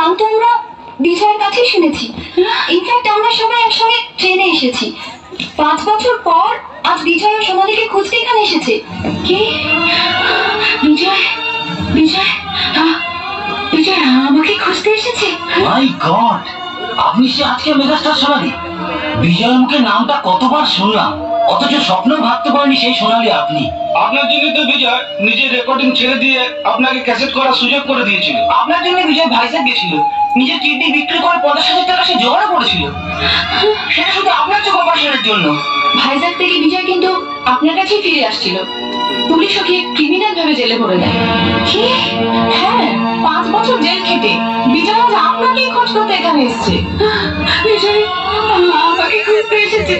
গান তো আমরা বিজয়ের কাছেই শুনেছি। ইনফ্যাক্ট আমরা সবাই একসঙ্গে ট্রেনে এসেছি। 5 বছর পর আজ বিজয় ও সোনালীকে খুঁজতে এখানে এসেছে। কি? বিজয় বিজয় বিজয় আমাকে খুঁজতে এসেছে? মাই গড, আপনি সে আজকে মেগাস্টার সোনালী। বিজয়ের মুখে নামটা কতবার শুনলাম, অথচ স্বপ্ন ভাবতে পারেনি সেই সোনালী আপনি। আপনার জন্য তো বিজয় নিজের রেকর্ডিং ছেড়ে দিয়ে আপনাকে ক্যাসেট করার সুযোগ করে দিয়েছিল। আপনার জন্য বিজয় ভাইজাগ গেছিল, নিজের কিডনি বিক্রি করে 50,000 টাকা সে জোগাড় করেছিল, সেটা শুধু আপনার চোখ অপারেশনের জন্য। ভাইজাগ থেকে বিজয় কিন্তু আপনার কাছেই ফিরে আসছিল। পুলিশ ওকে ক্রিমিনাল ভাবে জেলে ভরে দেয়। কি? হ্যাঁ, 5 বছর জেল খেটে বিজয় আজ আপনাকেই খোঁজ করতে এখানে এসেছে। বিজয় আমাকে খুঁজতে এসেছে।